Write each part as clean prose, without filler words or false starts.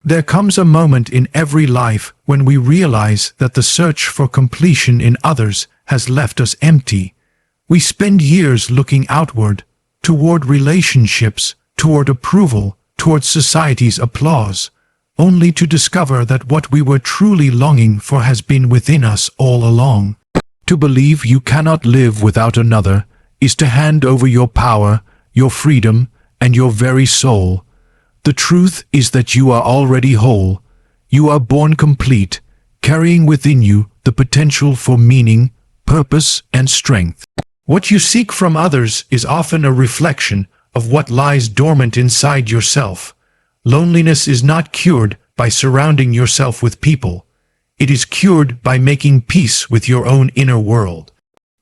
There comes a moment in every life when we realize that the search for completion in others has left us empty. We spend years looking outward, toward relationships, toward approval, toward society's applause, only to discover that what we were truly longing for has been within us all along. To believe you cannot live without another is to hand over your power, your freedom, and your very soul. The truth is that you are already whole. You are born complete, carrying within you the potential for meaning, purpose, and strength. What you seek from others is often a reflection of what lies dormant inside yourself. Loneliness is not cured by surrounding yourself with people. It is cured by making peace with your own inner world.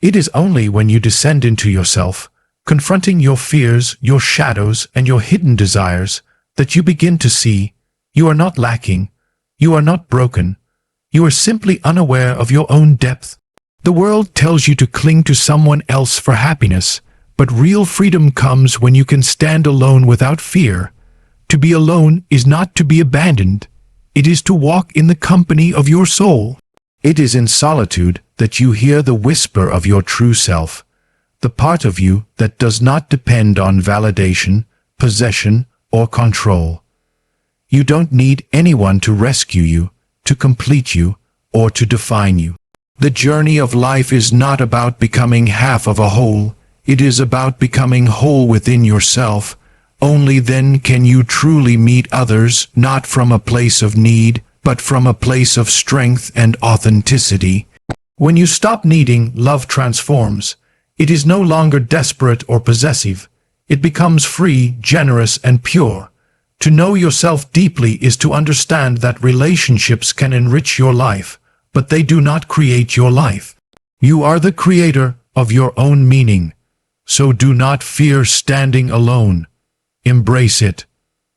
It is only when you descend into yourself, confronting your fears, your shadows, and your hidden desires, that you begin to see you are not lacking, you are not broken, you are simply unaware of your own depth. The world tells you to cling to someone else for happiness, but real freedom comes when you can stand alone without fear. To be alone is not to be abandoned. It is to walk in the company of your soul. It is in solitude that you hear the whisper of your true self, the part of you that does not depend on validation, possession, or control. You don't need anyone to rescue you, to complete you, or to define you. The journey of life is not about becoming half of a whole. It is about becoming whole within yourself. Only then can you truly meet others, not from a place of need, but from a place of strength and authenticity. When you stop needing, love transforms. It is no longer desperate or possessive. It becomes free, generous, and pure. To know yourself deeply is to understand that relationships can enrich your life, but they do not create your life. You are the creator of your own meaning. So do not fear standing alone. Embrace it.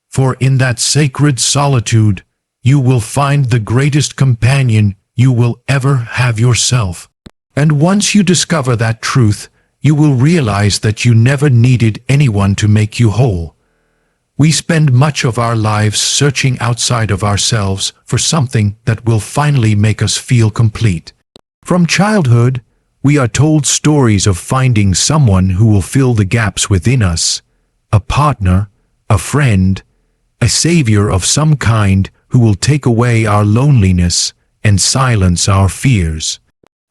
For in that sacred solitude, you will find the greatest companion you will ever have yourself. And once you discover that truth, you will realize that you never needed anyone to make you whole. We spend much of our lives searching outside of ourselves for something that will finally make us feel complete. From childhood, we are told stories of finding someone who will fill the gaps within us, a partner, a friend, a savior of some kind who will take away our loneliness and silence our fears.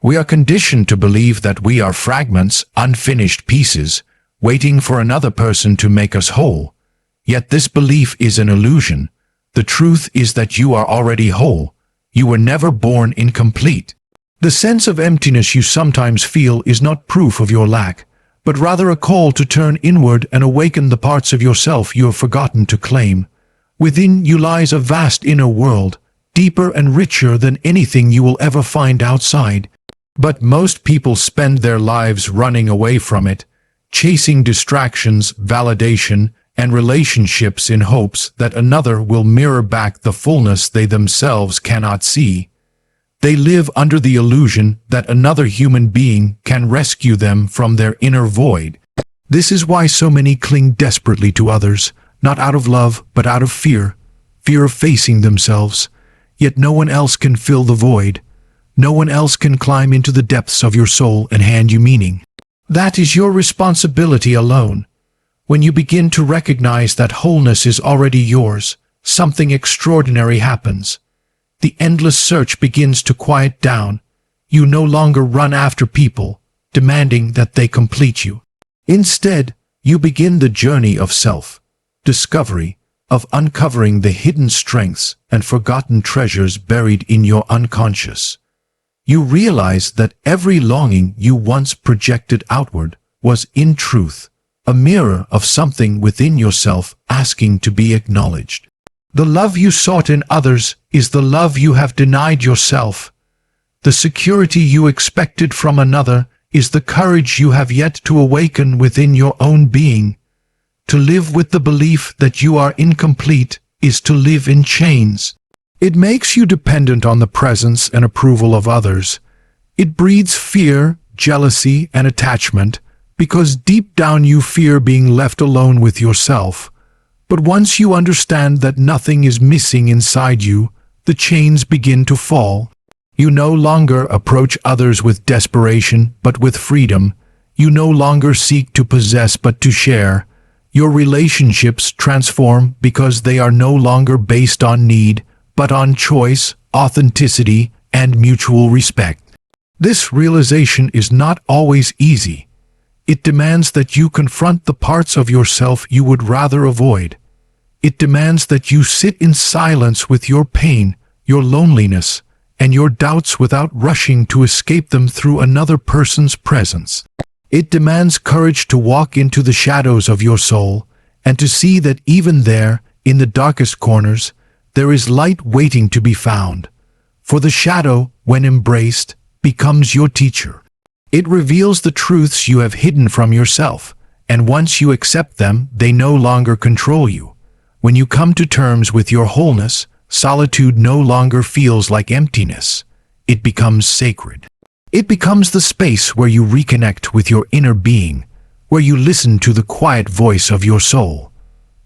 We are conditioned to believe that we are fragments, unfinished pieces, waiting for another person to make us whole. Yet this belief is an illusion. The truth is that you are already whole. You were never born incomplete. The sense of emptiness you sometimes feel is not proof of your lack, but rather a call to turn inward and awaken the parts of yourself you have forgotten to claim. Within you lies a vast inner world, deeper and richer than anything you will ever find outside. But most people spend their lives running away from it, chasing distractions, validation, and relationships in hopes that another will mirror back the fullness they themselves cannot see. They live under the illusion that another human being can rescue them from their inner void. This is why so many cling desperately to others, not out of love, but out of fear of facing themselves. Yet no one else can fill the void. No one else can climb into the depths of your soul and hand you meaning. That is your responsibility alone. When you begin to recognize that wholeness is already yours, something extraordinary happens. The endless search begins to quiet down. You no longer run after people, demanding that they complete you. Instead, you begin the journey of self-discovery, of uncovering the hidden strengths and forgotten treasures buried in your unconscious. You realize that every longing you once projected outward was, in truth, a mirror of something within yourself asking to be acknowledged. The love you sought in others is the love you have denied yourself. The security you expected from another is the courage you have yet to awaken within your own being. To live with the belief that you are incomplete is to live in chains. It makes you dependent on the presence and approval of others. It breeds fear, jealousy, and attachment, because deep down you fear being left alone with yourself. But once you understand that nothing is missing inside you, the chains begin to fall. You no longer approach others with desperation, but with freedom. You no longer seek to possess, but to share. Your relationships transform because they are no longer based on need, but on choice, authenticity, and mutual respect. This realization is not always easy. It demands that you confront the parts of yourself you would rather avoid. It demands that you sit in silence with your pain, your loneliness, and your doubts without rushing to escape them through another person's presence. It demands courage to walk into the shadows of your soul and to see that even there, in the darkest corners, there is light waiting to be found. For the shadow, when embraced, becomes your teacher. It reveals the truths you have hidden from yourself, and once you accept them, they no longer control you. When you come to terms with your wholeness, solitude no longer feels like emptiness. It becomes sacred. It becomes the space where you reconnect with your inner being, where you listen to the quiet voice of your soul.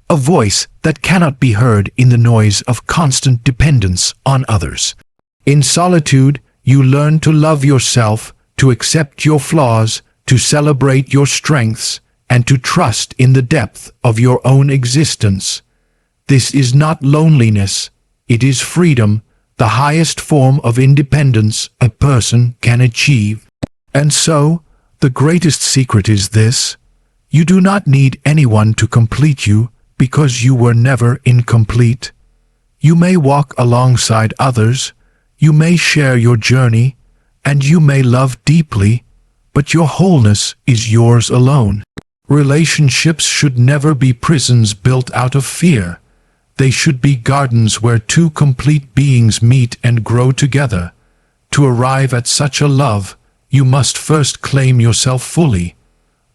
A voice that cannot be heard in the noise of constant dependence on others. In solitude, you learn to love yourself, to accept your flaws, to celebrate your strengths, and to trust in the depth of your own existence. This is not loneliness. It is freedom, the highest form of independence a person can achieve. And so, the greatest secret is this: you do not need anyone to complete you because you were never incomplete. You may walk alongside others, you may share your journey, and you may love deeply, but your wholeness is yours alone. Relationships should never be prisons built out of fear. They should be gardens where two complete beings meet and grow together. To arrive at such a love, you must first claim yourself fully.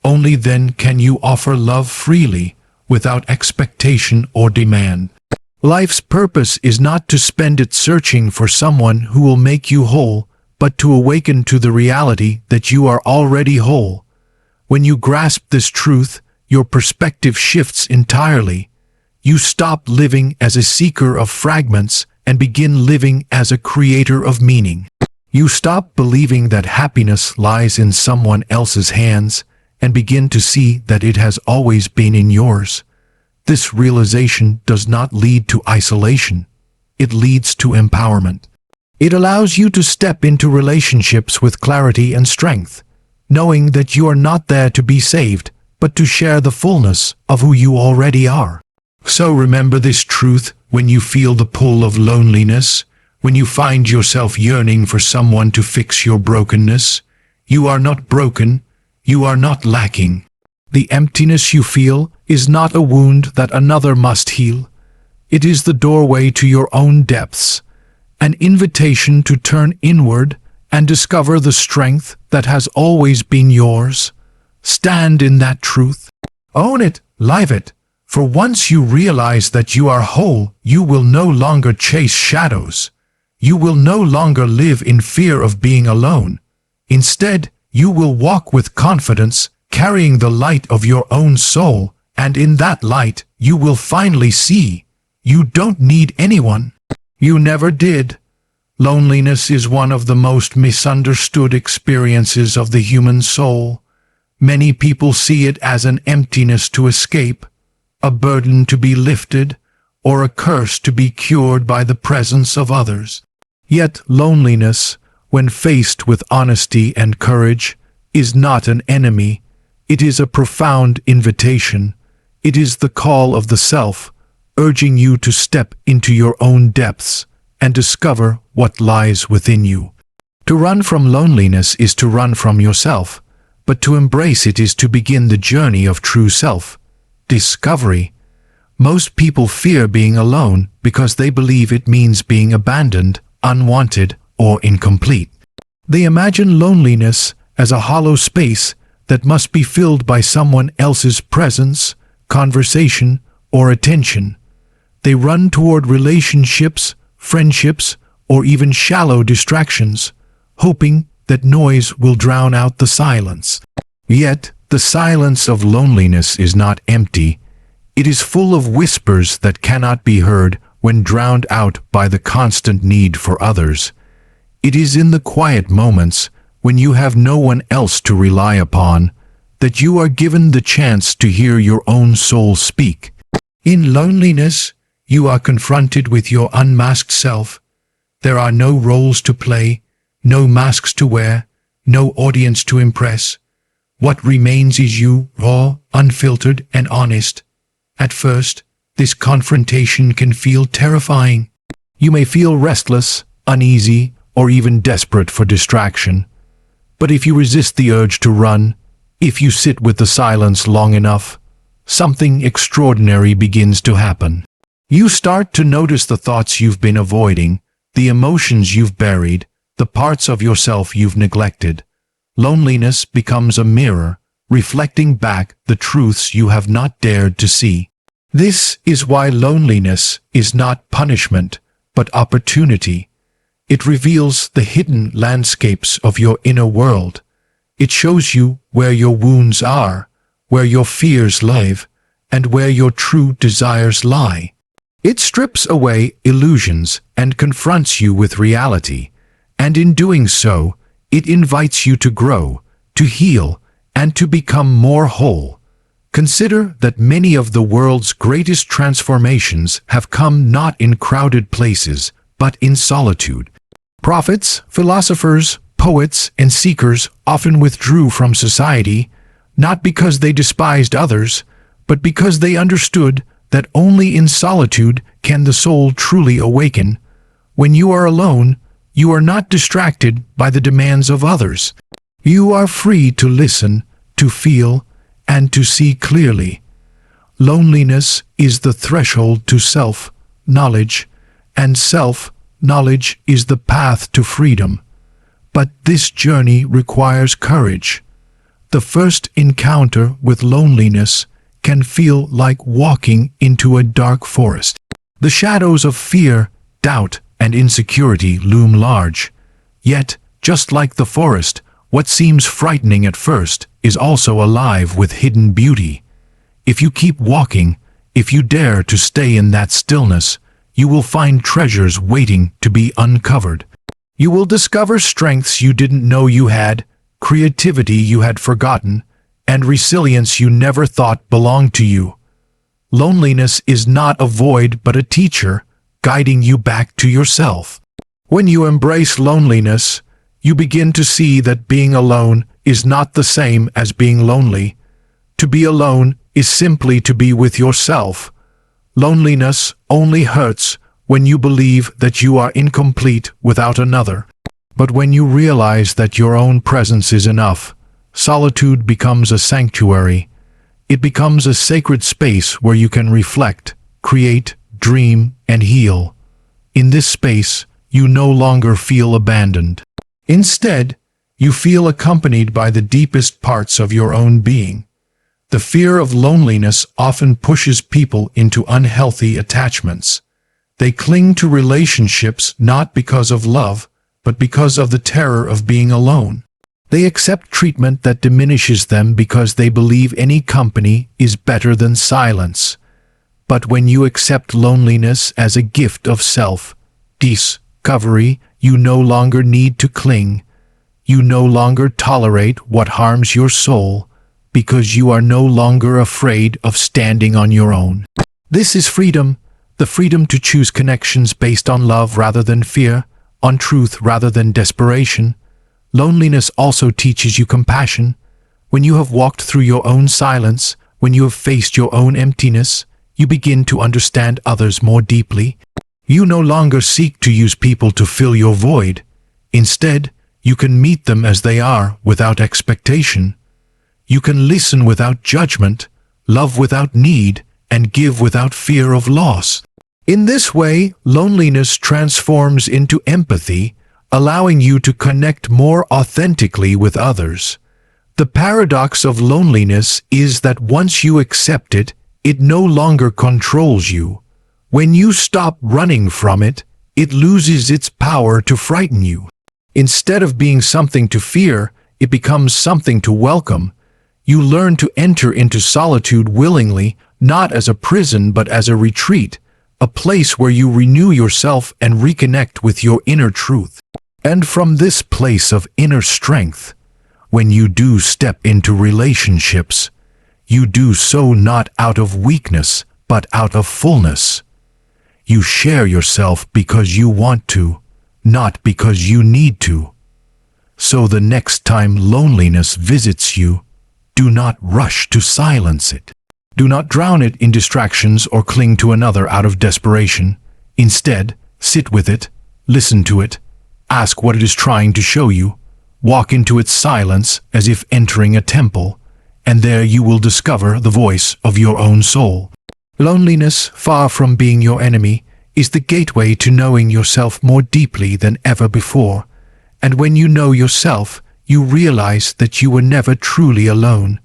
Only then can you offer love freely, without expectation or demand. Life's purpose is not to spend it searching for someone who will make you whole, but to awaken to the reality that you are already whole. When you grasp this truth, your perspective shifts entirely. You stop living as a seeker of fragments and begin living as a creator of meaning. You stop believing that happiness lies in someone else's hands and begin to see that it has always been in yours. This realization does not lead to isolation. It leads to empowerment. It allows you to step into relationships with clarity and strength, knowing that you are not there to be saved, but to share the fullness of who you already are. So remember this truth when you feel the pull of loneliness, when you find yourself yearning for someone to fix your brokenness. You are not broken, you are not lacking. The emptiness you feel is not a wound that another must heal. It is the doorway to your own depths, an invitation to turn inward and discover the strength that has always been yours. Stand in that truth. Own it, live it. For once you realize that you are whole, you will no longer chase shadows. You will no longer live in fear of being alone. Instead, you will walk with confidence, carrying the light of your own soul, and in that light, you will finally see you don't need anyone. You never did. Loneliness is one of the most misunderstood experiences of the human soul. Many people see it as an emptiness to escape, a burden to be lifted, or a curse to be cured by the presence of others. Yet loneliness, when faced with honesty and courage, is not an enemy. It is a profound invitation. It is the call of the self, urging you to step into your own depths and discover what lies within you. To run from loneliness is to run from yourself, but to embrace it is to begin the journey of true self-discovery. Most people fear being alone because they believe it means being abandoned, unwanted, or incomplete. They imagine loneliness as a hollow space that must be filled by someone else's presence, conversation, or attention. They run toward relationships, friendships, or even shallow distractions, hoping that noise will drown out the silence. Yet, the silence of loneliness is not empty. It is full of whispers that cannot be heard when drowned out by the constant need for others. It is in the quiet moments, when you have no one else to rely upon, that you are given the chance to hear your own soul speak. In loneliness, you are confronted with your unmasked self. There are no roles to play, no masks to wear, no audience to impress. What remains is you, raw, unfiltered, and honest. At first, this confrontation can feel terrifying. You may feel restless, uneasy, or even desperate for distraction. But if you resist the urge to run, if you sit with the silence long enough, something extraordinary begins to happen. You start to notice the thoughts you've been avoiding, the emotions you've buried, the parts of yourself you've neglected. Loneliness becomes a mirror, reflecting back the truths you have not dared to see. This is why loneliness is not punishment, but opportunity. It reveals the hidden landscapes of your inner world. It shows you where your wounds are, where your fears live, and where your true desires lie. It strips away illusions and confronts you with reality, and in doing so, it invites you to grow, to heal, and to become more whole. Consider that many of the world's greatest transformations have come not in crowded places, but in solitude. Prophets, philosophers, poets, and seekers often withdrew from society, not because they despised others, but because they understood that only in solitude can the soul truly awaken. When you are alone, you are not distracted by the demands of others. You are free to listen, to feel, and to see clearly. Loneliness is the threshold to self-knowledge, and self-knowledge is the path to freedom. But this journey requires courage. The first encounter with loneliness can feel like walking into a dark forest. The shadows of fear, doubt, and insecurity loom large. Yet, just like the forest, what seems frightening at first is also alive with hidden beauty. If you keep walking, if you dare to stay in that stillness, you will find treasures waiting to be uncovered. You will discover strengths you didn't know you had, creativity you had forgotten, and resilience you never thought belonged to you. Loneliness is not a void but a teacher, guiding you back to yourself. When you embrace loneliness, you begin to see that being alone is not the same as being lonely. To be alone is simply to be with yourself. Loneliness only hurts when you believe that you are incomplete without another. But when you realize that your own presence is enough, solitude becomes a sanctuary. It becomes a sacred space where you can reflect, create, dream, and heal. In this space, you no longer feel abandoned. Instead, you feel accompanied by the deepest parts of your own being. The fear of loneliness often pushes people into unhealthy attachments. They cling to relationships not because of love, but because of the terror of being alone. They accept treatment that diminishes them because they believe any company is better than silence. But when you accept loneliness as a gift of self-discovery, you no longer need to cling. You no longer tolerate what harms your soul, because you are no longer afraid of standing on your own. This is freedom, the freedom to choose connections based on love rather than fear, on truth rather than desperation. Loneliness also teaches you compassion. When you have walked through your own silence, when you have faced your own emptiness, you begin to understand others more deeply. You no longer seek to use people to fill your void. Instead, you can meet them as they are without expectation. You can listen without judgment, love without need, and give without fear of loss. In this way, loneliness transforms into empathy, allowing you to connect more authentically with others. The paradox of loneliness is that once you accept it, it no longer controls you. When you stop running from it, it loses its power to frighten you. Instead of being something to fear, it becomes something to welcome. You learn to enter into solitude willingly, not as a prison but as a retreat, a place where you renew yourself and reconnect with your inner truth. And from this place of inner strength, when you do step into relationships, you do so not out of weakness, but out of fullness. You share yourself because you want to, not because you need to. So the next time loneliness visits you, do not rush to silence it. Do not drown it in distractions or cling to another out of desperation. Instead, sit with it, listen to it, ask what it is trying to show you, walk into its silence as if entering a temple, and there you will discover the voice of your own soul. Loneliness, far from being your enemy, is the gateway to knowing yourself more deeply than ever before. And when you know yourself, you realize that you were never truly alone.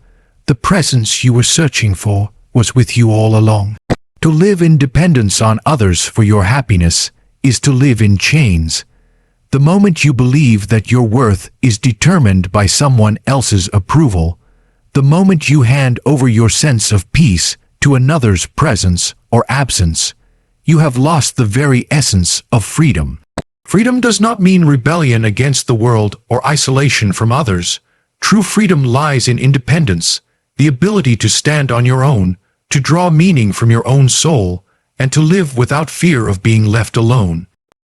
The presence you were searching for was with you all along. To live in dependence on others for your happiness is to live in chains. The moment you believe that your worth is determined by someone else's approval, the moment you hand over your sense of peace to another's presence or absence, you have lost the very essence of freedom. Freedom does not mean rebellion against the world or isolation from others. True freedom lies in independence, the ability to stand on your own, to draw meaning from your own soul, and to live without fear of being left alone.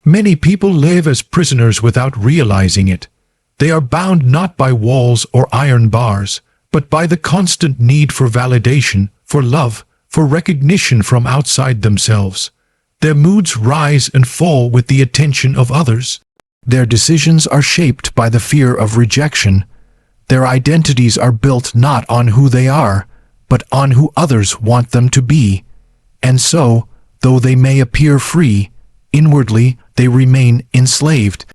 Many people live as prisoners without realizing it. They are bound not by walls or iron bars, but by the constant need for validation, for love, for recognition from outside themselves. Their moods rise and fall with the attention of others. Their decisions are shaped by the fear of rejection. Their identities are built not on who they are, but on who others want them to be. And so, though they may appear free, inwardly they remain enslaved.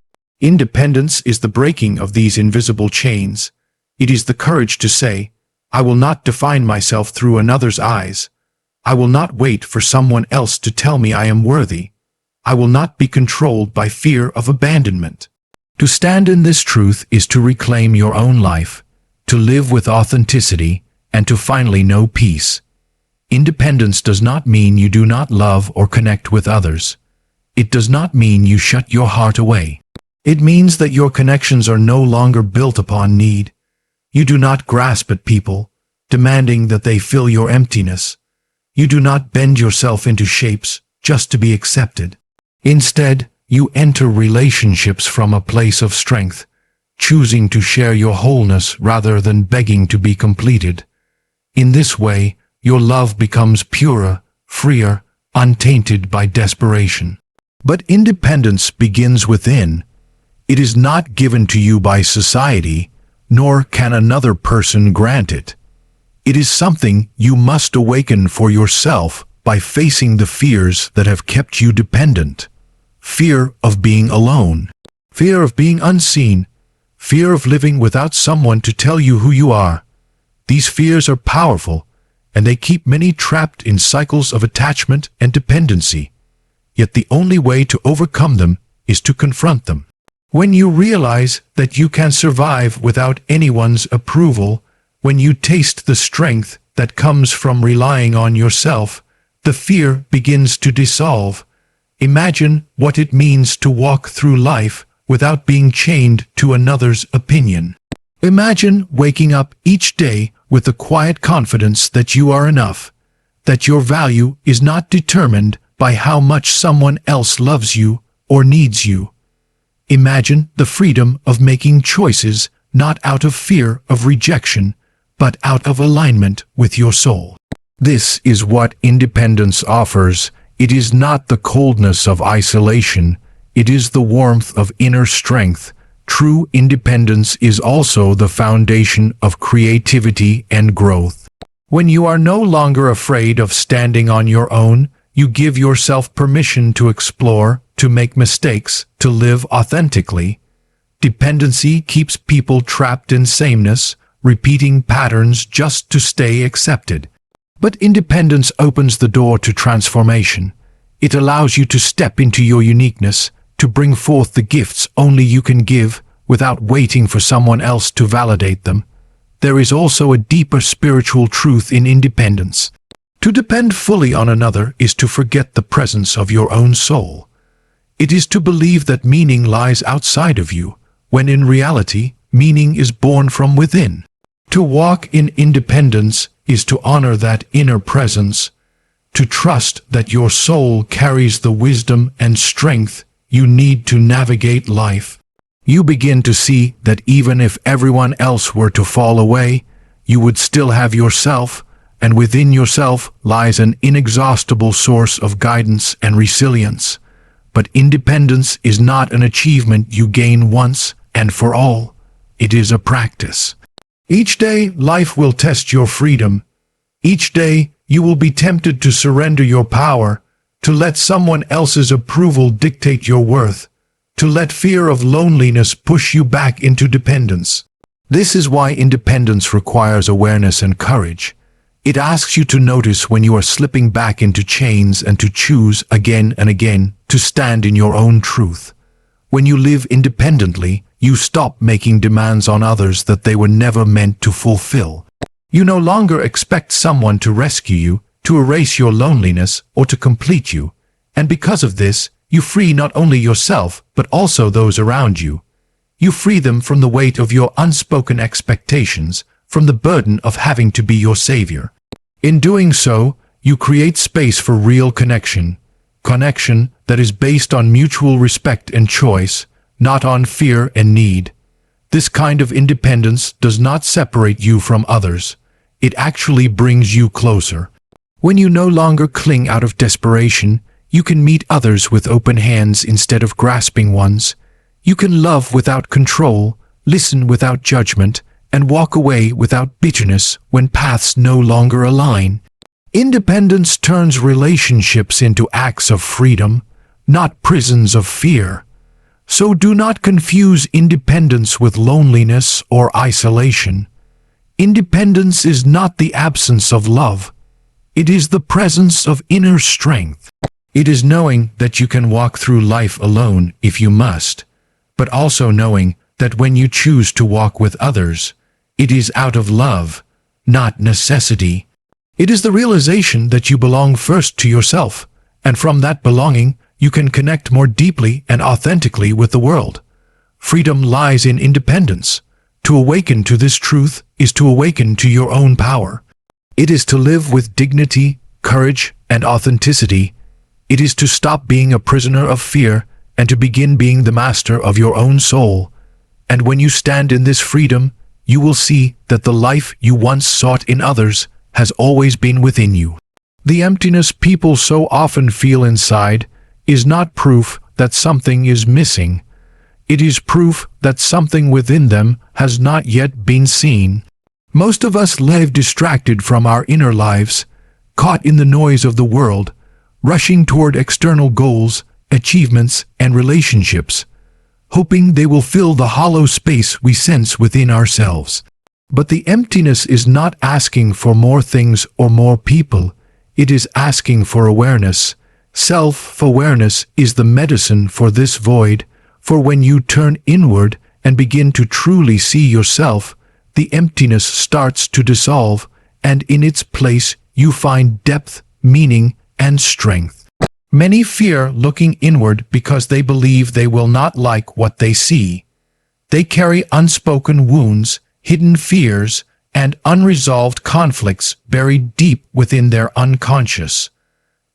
Independence is the breaking of these invisible chains. It is the courage to say, I will not define myself through another's eyes. I will not wait for someone else to tell me I am worthy. I will not be controlled by fear of abandonment. To stand in this truth is to reclaim your own life, to live with authenticity, and to finally know peace. Independence does not mean you do not love or connect with others. It does not mean you shut your heart away. It means that your connections are no longer built upon need. You do not grasp at people, demanding that they fill your emptiness. You do not bend yourself into shapes just to be accepted. Instead, you enter relationships from a place of strength, choosing to share your wholeness rather than begging to be completed. In this way, your love becomes purer, freer, untainted by desperation. But independence begins within. It is not given to you by society, nor can another person grant it. It is something you must awaken for yourself by facing the fears that have kept you dependent. Fear of being alone, fear of being unseen, fear of living without someone to tell you who you are. These fears are powerful, and they keep many trapped in cycles of attachment and dependency. Yet the only way to overcome them is to confront them. When you realize that you can survive without anyone's approval, when you taste the strength that comes from relying on yourself, the fear begins to dissolve. Imagine what it means to walk through life without being chained to another's opinion. Imagine waking up each day with the quiet confidence that you are enough, that your value is not determined by how much someone else loves you or needs you. Imagine the freedom of making choices not out of fear of rejection, but out of alignment with your soul. This is what independence offers. It is not the coldness of isolation, it is the warmth of inner strength. True independence is also the foundation of creativity and growth. When you are no longer afraid of standing on your own, you give yourself permission to explore, to make mistakes, to live authentically. Dependency keeps people trapped in sameness, repeating patterns just to stay accepted. But independence opens the door to transformation. It allows you to step into your uniqueness, to bring forth the gifts only you can give, without waiting for someone else to validate them. There is also a deeper spiritual truth in independence. To depend fully on another is to forget the presence of your own soul. It is to believe that meaning lies outside of you, when in reality, meaning is born from within. To walk in independence is to honor that inner presence, to trust that your soul carries the wisdom and strength you need to navigate life. You begin to see that even if everyone else were to fall away, you would still have yourself, and within yourself lies an inexhaustible source of guidance and resilience. But independence is not an achievement you gain once and for all. It is a practice. Each day, life will test your freedom. Each day, you will be tempted to surrender your power, to let someone else's approval dictate your worth, to let fear of loneliness push you back into dependence. This is why independence requires awareness and courage. It asks you to notice when you are slipping back into chains and to choose again and again to stand in your own truth. When you live independently, you stop making demands on others that they were never meant to fulfill. You no longer expect someone to rescue you, to erase your loneliness, or to complete you. And because of this, you free not only yourself, but also those around you. You free them from the weight of your unspoken expectations, from the burden of having to be your savior. In doing so, you create space for real connection that is based on mutual respect and choice, not on fear and need. This kind of independence does not separate you from others. It actually brings you closer. When you no longer cling out of desperation, you can meet others with open hands instead of grasping ones. You can love without control, listen without judgment, and walk away without bitterness when paths no longer align. Independence turns relationships into acts of freedom, not prisons of fear. So do not confuse independence with loneliness or isolation. Independence is not the absence of love. It is the presence of inner strength. It is knowing that you can walk through life alone if you must, but also knowing that when you choose to walk with others, it is out of love, not necessity. It is the realization that you belong first to yourself, and from that belonging, you can connect more deeply and authentically with the world. Freedom lies in independence. To awaken to this truth is to awaken to your own power. It is to live with dignity, courage, and authenticity. It is to stop being a prisoner of fear and to begin being the master of your own soul. And when you stand in this freedom, you will see that the life you once sought in others has always been within you. The emptiness people so often feel inside is not proof that something is missing. It is proof that something within them has not yet been seen. Most of us live distracted from our inner lives, caught in the noise of the world, rushing toward external goals, achievements, and relationships, hoping they will fill the hollow space we sense within ourselves. But the emptiness is not asking for more things or more people. It is asking for awareness. Self-awareness is the medicine for this void, for when you turn inward and begin to truly see yourself, the emptiness starts to dissolve, and in its place you find depth, meaning, and strength. Many fear looking inward because they believe they will not like what they see. They carry unspoken wounds, hidden fears, and unresolved conflicts buried deep within their unconscious.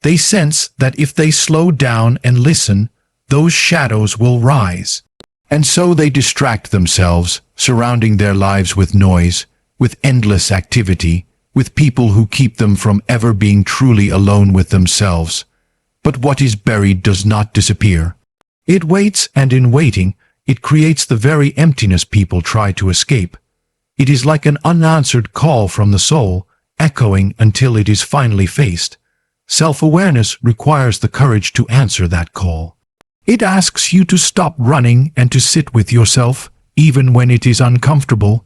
They sense that if they slow down and listen, those shadows will rise. And so they distract themselves, surrounding their lives with noise, with endless activity, with people who keep them from ever being truly alone with themselves. But what is buried does not disappear. It waits, and in waiting, it creates the very emptiness people try to escape. It is like an unanswered call from the soul, echoing until it is finally faced. Self-awareness requires the courage to answer that call. It asks you to stop running and to sit with yourself, even when it is uncomfortable.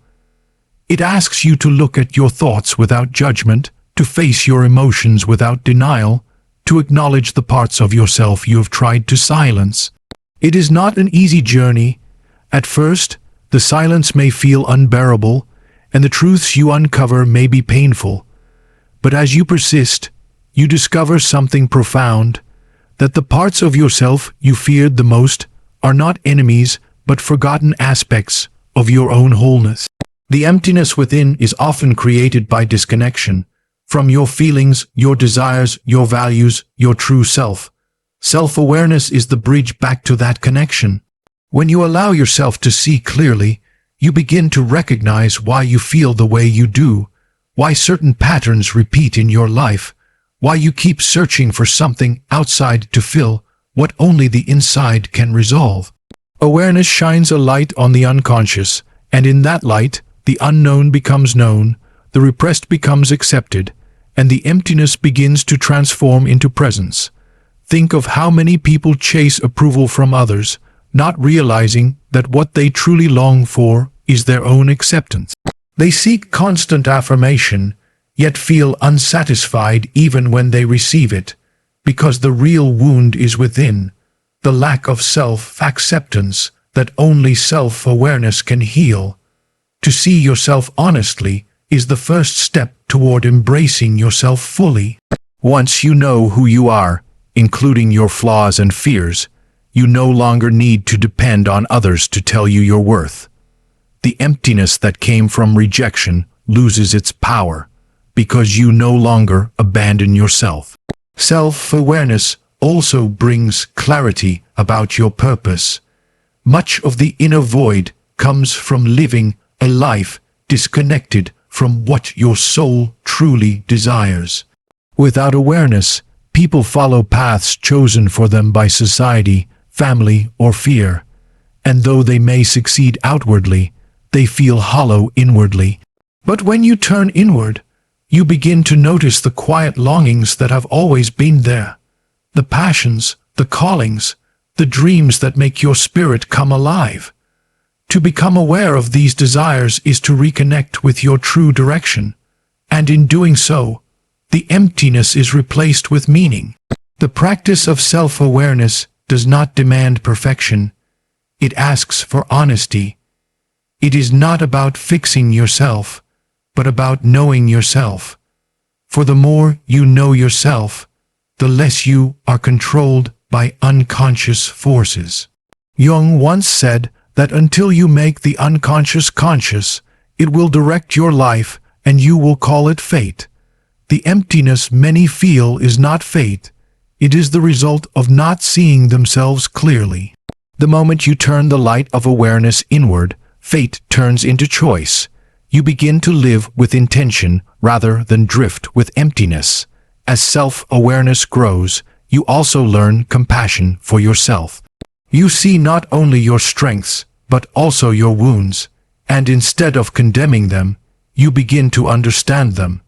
It asks you to look at your thoughts without judgment, to face your emotions without denial, to acknowledge the parts of yourself you have tried to silence. It is not an easy journey. At first, the silence may feel unbearable, and the truths you uncover may be painful. But as you persist, you discover something profound, that the parts of yourself you feared the most are not enemies but forgotten aspects of your own wholeness. The emptiness within is often created by disconnection from your feelings, your desires, your values, your true self. Self-awareness is the bridge back to that connection. When you allow yourself to see clearly, you begin to recognize why you feel the way you do, why certain patterns repeat in your life, why you keep searching for something outside to fill what only the inside can resolve. Awareness shines a light on the unconscious, and in that light, the unknown becomes known, the repressed becomes accepted, and the emptiness begins to transform into presence. Think of how many people chase approval from others, not realizing that what they truly long for is their own acceptance. They seek constant affirmation, yet feel unsatisfied even when they receive it, because the real wound is within, the lack of self-acceptance that only self-awareness can heal. To see yourself honestly is the first step toward embracing yourself fully. Once you know who you are, including your flaws and fears, you no longer need to depend on others to tell you your worth. The emptiness that came from rejection loses its power, because you no longer abandon yourself. Self-awareness also brings clarity about your purpose. Much of the inner void comes from living a life disconnected from what your soul truly desires. Without awareness, people follow paths chosen for them by society, family, or fear, and though they may succeed outwardly, they feel hollow inwardly. But when you turn inward, you begin to notice the quiet longings that have always been there, the passions, the callings, the dreams that make your spirit come alive. To become aware of these desires is to reconnect with your true direction, and in doing so, the emptiness is replaced with meaning. The practice of self-awareness does not demand perfection. It asks for honesty. It is not about fixing yourself, but about knowing yourself. For the more you know yourself, the less you are controlled by unconscious forces. Jung once said that until you make the unconscious conscious, it will direct your life and you will call it fate. The emptiness many feel is not fate. It is the result of not seeing themselves clearly. The moment you turn the light of awareness inward, fate turns into choice. You begin to live with intention rather than drift with emptiness. As self-awareness grows, you also learn compassion for yourself. You see not only your strengths, but also your wounds, and instead of condemning them, you begin to understand them.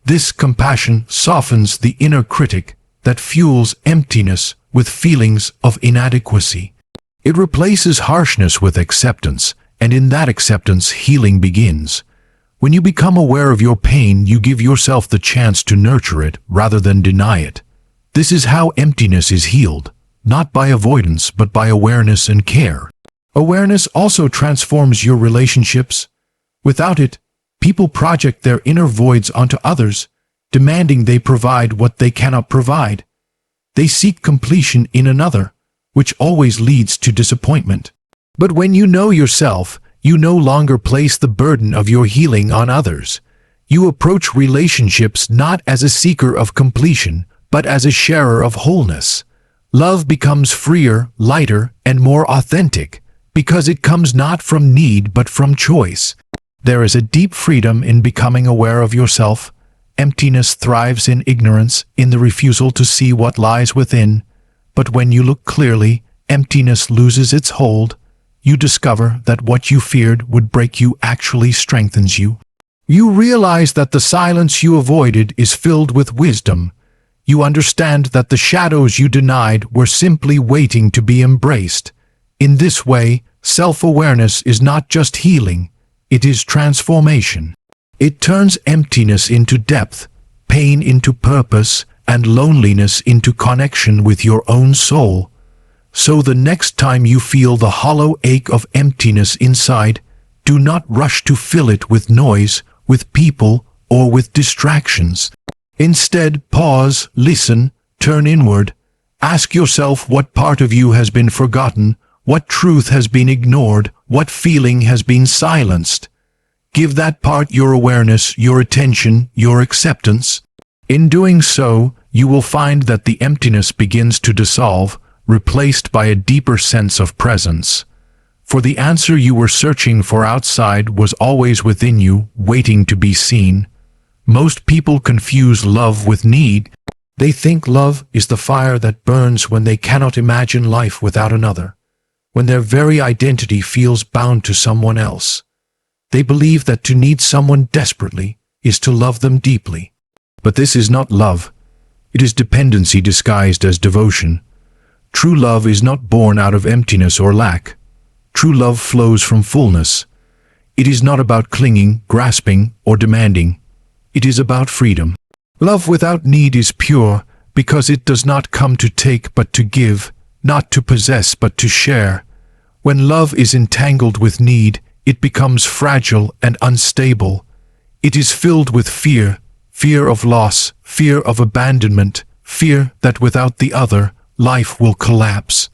This compassion softens the inner critic that fuels emptiness with feelings of inadequacy. It replaces harshness with acceptance, and in that acceptance healing begins. When you become aware of your pain, you give yourself the chance to nurture it rather than deny it. This is how emptiness is healed, not by avoidance but by awareness and care. Awareness also transforms your relationships. Without it, people project their inner voids onto others, demanding they provide what they cannot provide. They seek completion in another, which always leads to disappointment. But when you know yourself, you no longer place the burden of your healing on others. You approach relationships not as a seeker of completion, but as a sharer of wholeness. Love becomes freer, lighter, and more authentic, because it comes not from need but from choice. There is a deep freedom in becoming aware of yourself. Emptiness thrives in ignorance, in the refusal to see what lies within. But when you look clearly, emptiness loses its hold. You discover that what you feared would break you actually strengthens you. You realize that the silence you avoided is filled with wisdom. You understand that the shadows you denied were simply waiting to be embraced. In this way, self-awareness is not just healing, it is transformation. It turns emptiness into depth, pain into purpose, and loneliness into connection with your own soul. So the next time you feel the hollow ache of emptiness inside, do not rush to fill it with noise, with people, or with distractions. Instead, pause, listen, turn inward. Ask yourself what part of you has been forgotten, what truth has been ignored, what feeling has been silenced. Give that part your awareness, your attention, your acceptance. In doing so, you will find that the emptiness begins to dissolve, replaced by a deeper sense of presence. For the answer you were searching for outside was always within you, waiting to be seen. Most people confuse love with need. They think love is the fire that burns when they cannot imagine life without another, when their very identity feels bound to someone else. They believe that to need someone desperately is to love them deeply. But this is not love. It is dependency disguised as devotion. True love is not born out of emptiness or lack. True love flows from fullness. It is not about clinging, grasping, or demanding. It is about freedom. Love without need is pure because it does not come to take but to give, not to possess but to share. When love is entangled with need, it becomes fragile and unstable. It is filled with fear, fear of loss, fear of abandonment, fear that without the other, life will collapse.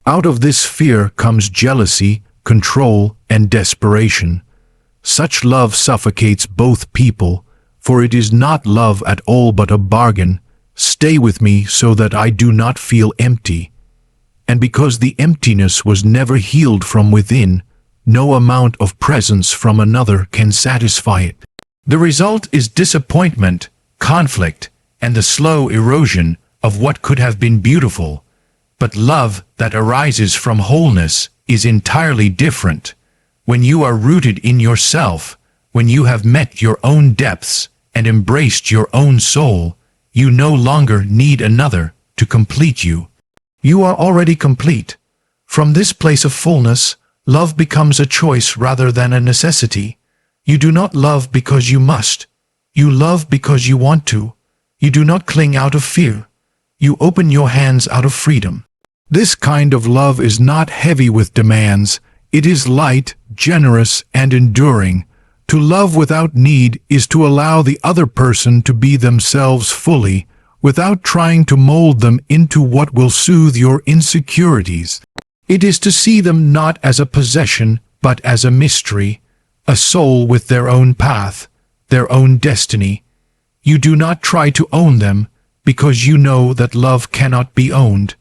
Out of this fear comes jealousy, control, and desperation. Such love suffocates both people, for it is not love at all but a bargain. Stay with me so that I do not feel empty. And because the emptiness was never healed from within, no amount of presence from another can satisfy it. The result is disappointment, conflict, and the slow erosion of what could have been beautiful. But love that arises from wholeness is entirely different. When you are rooted in yourself, when you have met your own depths and embraced your own soul, you no longer need another to complete you. You are already complete. From this place of fullness, love becomes a choice rather than a necessity. You do not love because you must. You love because you want to. You do not cling out of fear. You open your hands out of freedom. This kind of love is not heavy with demands. It is light, generous, and enduring. To love without need is to allow the other person to be themselves fully, without trying to mold them into what will soothe your insecurities. It is to see them not as a possession, but as a mystery, a soul with their own path, their own destiny. You do not try to own them, because you know that love cannot be owned.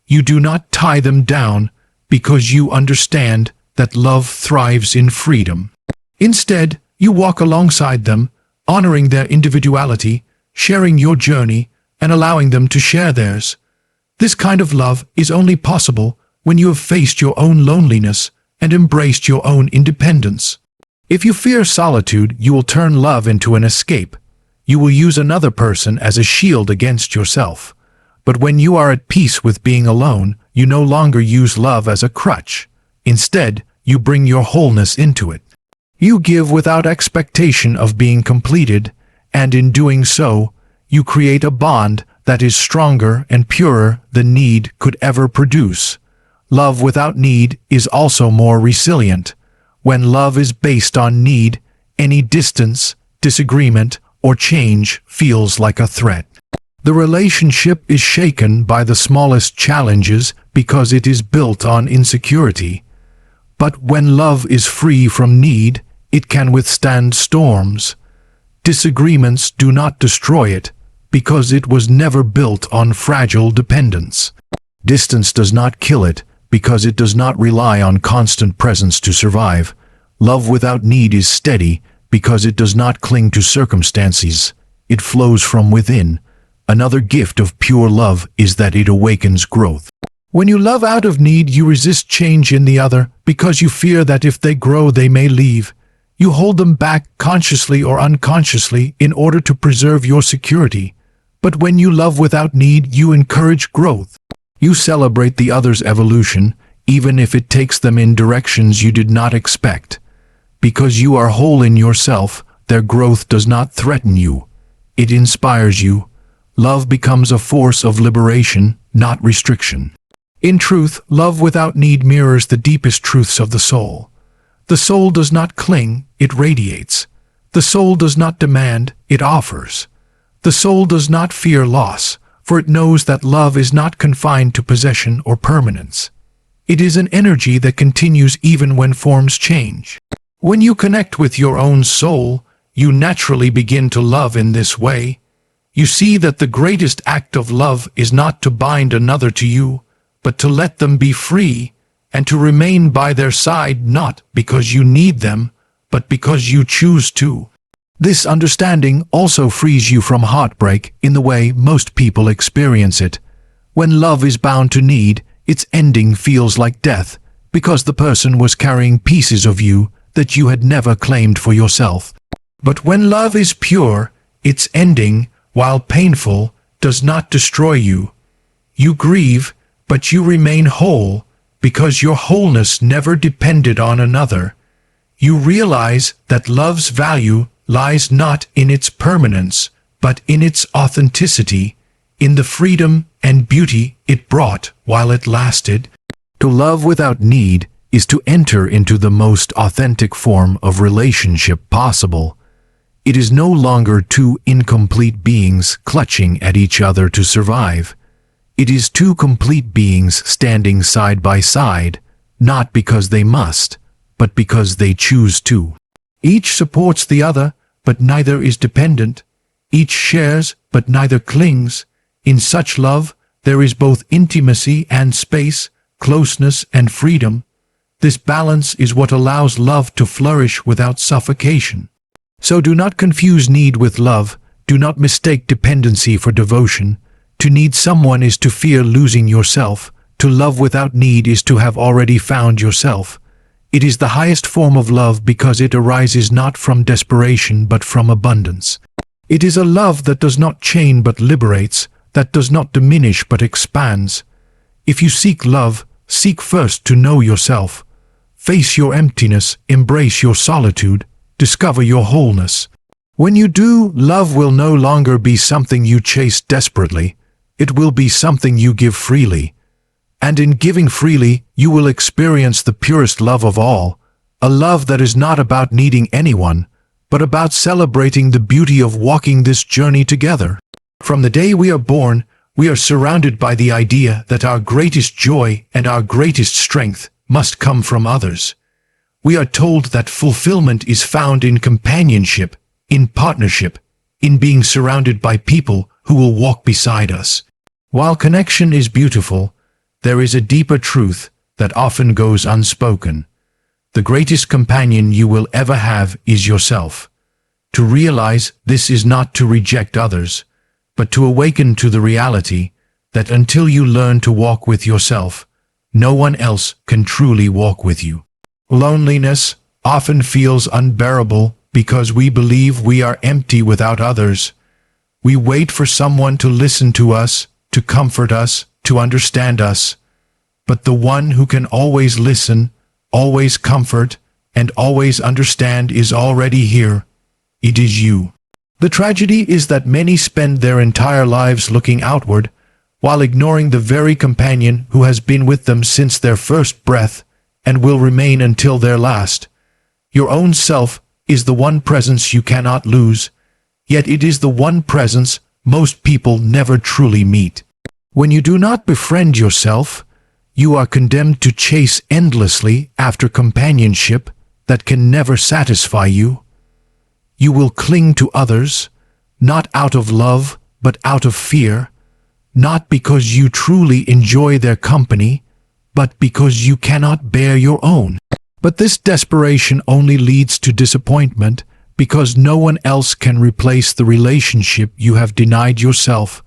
You do not tie them down, because you understand that love thrives in freedom. Instead, you walk alongside them, honoring their individuality, sharing your journey, and allowing them to share theirs. This kind of love is only possible when you have faced your own loneliness and embraced your own independence. If you fear solitude, you will turn love into an escape. You will use another person as a shield against yourself. But when you are at peace with being alone, you no longer use love as a crutch. Instead, you bring your wholeness into it. You give without expectation of being completed, and in doing so, you create a bond that is stronger and purer than need could ever produce. Love without need is also more resilient. When love is based on need, any distance, disagreement, or change feels like a threat. The relationship is shaken by the smallest challenges because it is built on insecurity. But when love is free from need, it can withstand storms. Disagreements do not destroy it, because it was never built on fragile dependence. Distance does not kill it, because it does not rely on constant presence to survive. Love without need is steady, because it does not cling to circumstances. It flows from within. Another gift of pure love is that it awakens growth. When you love out of need, you resist change in the other, because you fear that if they grow, they may leave. You hold them back consciously or unconsciously in order to preserve your security. But when you love without need, you encourage growth. You celebrate the other's evolution, even if it takes them in directions you did not expect. Because you are whole in yourself, their growth does not threaten you. It inspires you. Love becomes a force of liberation, not restriction. In truth, love without need mirrors the deepest truths of the soul. The soul does not cling, it radiates. The soul does not demand, it offers. The The soul does not fear loss, for it knows that love is not confined to possession or permanence. It is an energy that continues even when forms change. When you connect with your own soul, you naturally begin to love in this way. You see that the greatest act of love is not to bind another to you, but to let them be free, and to remain by their side not because you need them, but because you choose to. This understanding also frees you from heartbreak in the way most people experience it. When love is bound to need, its ending feels like death, because the person was carrying pieces of you that you had never claimed for yourself. But when love is pure, its ending, while painful, does not destroy you. You grieve, but you remain whole, because your wholeness never depended on another. You realize that love's value lies not in its permanence, but in its authenticity, in the freedom and beauty it brought while it lasted. To love without need is to enter into the most authentic form of relationship possible. It is no longer two incomplete beings clutching at each other to survive. It is two complete beings standing side by side, not because they must, but because they choose to. Each supports the other, but neither is dependent. Each shares, but neither clings. In such love, there is both intimacy and space, closeness and freedom. This balance is what allows love to flourish without suffocation. So do not confuse need with love. Do not mistake dependency for devotion. To need someone is to fear losing yourself. To love without need is to have already found yourself. It is the highest form of love because it arises not from desperation but from abundance. It is a love that does not chain but liberates, that does not diminish but expands. If you seek love, seek first to know yourself. Face your emptiness, embrace your solitude, discover your wholeness. When you do, love will no longer be something you chase desperately. It will be something you give freely. And in giving freely, you will experience the purest love of all, a love that is not about needing anyone, but about celebrating the beauty of walking this journey together. From the day we are born, we are surrounded by the idea that our greatest joy and our greatest strength must come from others. We are told that fulfillment is found in companionship, in partnership, in being surrounded by people who will walk beside us. While connection is beautiful, there is a deeper truth that often goes unspoken. The greatest companion you will ever have is yourself. To realize this is not to reject others, but to awaken to the reality that until you learn to walk with yourself, no one else can truly walk with you. Loneliness often feels unbearable because we believe we are empty without others. We wait for someone to listen to us, to comfort us, to understand us. But the one who can always listen, always comfort, and always understand is already here. It is you. The tragedy is that many spend their entire lives looking outward, while ignoring the very companion who has been with them since their first breath and will remain until their last. Your own self is the one presence you cannot lose, yet it is the one presence most people never truly meet. When you do not befriend yourself, you are condemned to chase endlessly after companionship that can never satisfy you. You will cling to others, not out of love, but out of fear, not because you truly enjoy their company, but because you cannot bear your own. But this desperation only leads to disappointment, because no one else can replace the relationship you have denied yourself.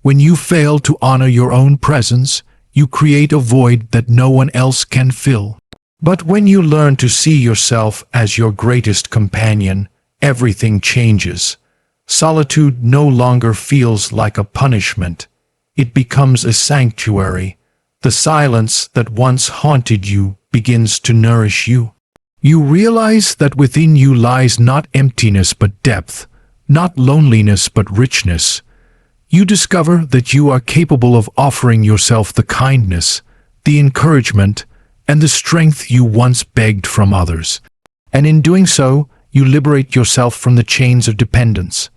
When you fail to honor your own presence, you create a void that no one else can fill. But when you learn to see yourself as your greatest companion, everything changes. Solitude no longer feels like a punishment. It becomes a sanctuary. The silence that once haunted you begins to nourish you. You realize that within you lies not emptiness but depth, not loneliness but richness. You discover that you are capable of offering yourself the kindness, the encouragement, and the strength you once begged from others. And in doing so, you liberate yourself from the chains of dependence.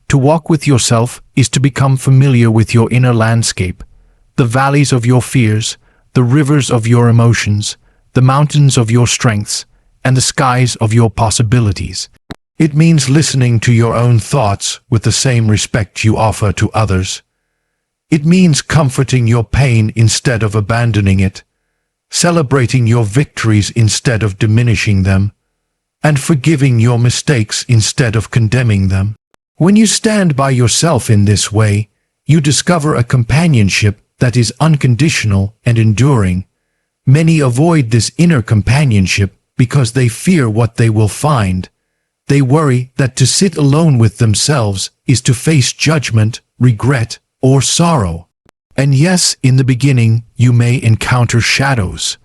To walk with yourself is to become familiar with your inner landscape, the valleys of your fears, the rivers of your emotions, the mountains of your strengths, and the skies of your possibilities. It means listening to your own thoughts with the same respect you offer to others. It means comforting your pain instead of abandoning it, celebrating your victories instead of diminishing them, and forgiving your mistakes instead of condemning them. When you stand by yourself in this way, you discover a companionship that is unconditional and enduring. Many avoid this inner companionship because they fear what they will find. They worry that to sit alone with themselves is to face judgment, regret, or sorrow. And yes, in the beginning, you may encounter shadows.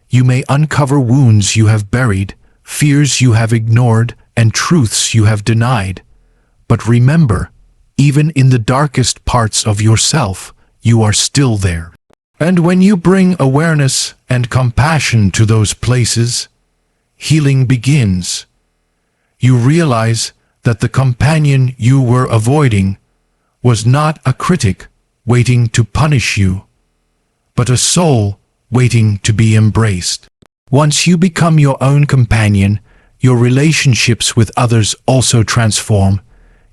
You may uncover wounds you have buried, fears you have ignored, and truths you have denied. But remember, even in the darkest parts of yourself, you are still there. And when you bring awareness and compassion to those places, healing begins. You realize that the companion you were avoiding was not a critic waiting to punish you, but a soul waiting to be embraced. Once you become your own companion, your relationships with others also transform.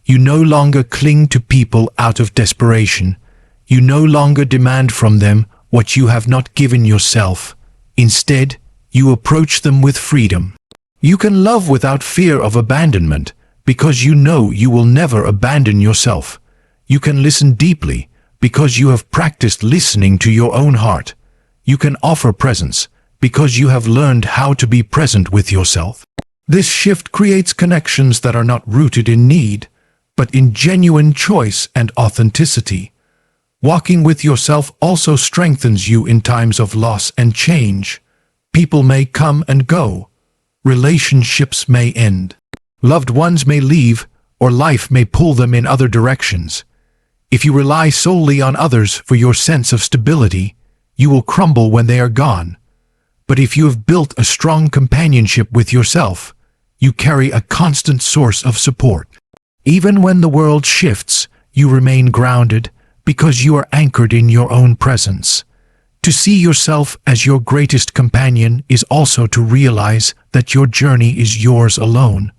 You no longer cling to people out of desperation. You no longer demand from them what you have not given yourself. Instead, you approach them with freedom. You can love without fear of abandonment because you know you will never abandon yourself. You can listen deeply because you have practiced listening to your own heart. You can offer presence because you have learned how to be present with yourself. This shift creates connections that are not rooted in need, but in genuine choice and authenticity. Walking with yourself also strengthens you in times of loss and change. People may come and go. Relationships may end. Loved ones may leave, or life may pull them in other directions. If you rely solely on others for your sense of stability, you will crumble when they are gone. But if you have built a strong companionship with yourself, you carry a constant source of support. Even when the world shifts, you remain grounded because you are anchored in your own presence. To see yourself as your greatest companion is also to realize that your journey is yours alone.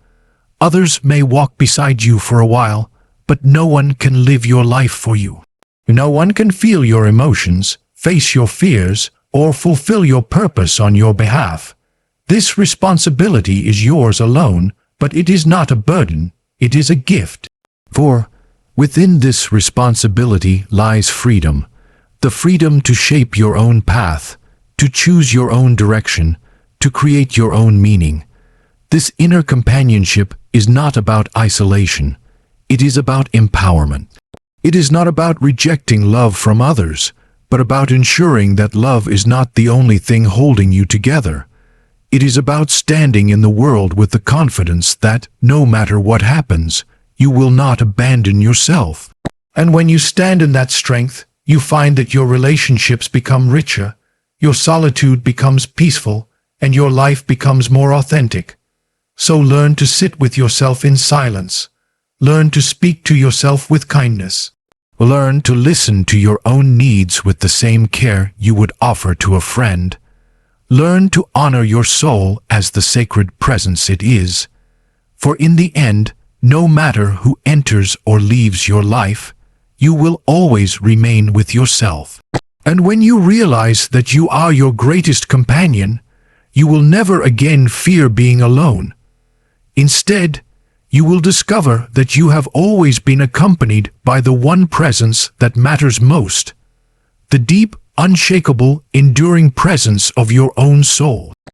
Others may walk beside you for a while, but no one can live your life for you. No one can feel your emotions, face your fears, or fulfill your purpose on your behalf. This responsibility is yours alone, but it is not a burden. It is a gift. For within this responsibility lies freedom. The freedom to shape your own path, to choose your own direction, to create your own meaning. This inner companionship is not about isolation. It is about empowerment. It is not about rejecting love from others, but about ensuring that love is not the only thing holding you together. It is about standing in the world with the confidence that, no matter what happens, you will not abandon yourself. And when you stand in that strength, you find that your relationships become richer, your solitude becomes peaceful, and your life becomes more authentic. So learn to sit with yourself in silence. Learn to speak to yourself with kindness. Learn to listen to your own needs with the same care you would offer to a friend. Learn to honor your soul as the sacred presence it is. For in the end, no matter who enters or leaves your life, you will always remain with yourself. And when you realize that you are your greatest companion, you will never again fear being alone. Instead, you will discover that you have always been accompanied by the one presence that matters most, the deep, unshakable, enduring presence of your own soul.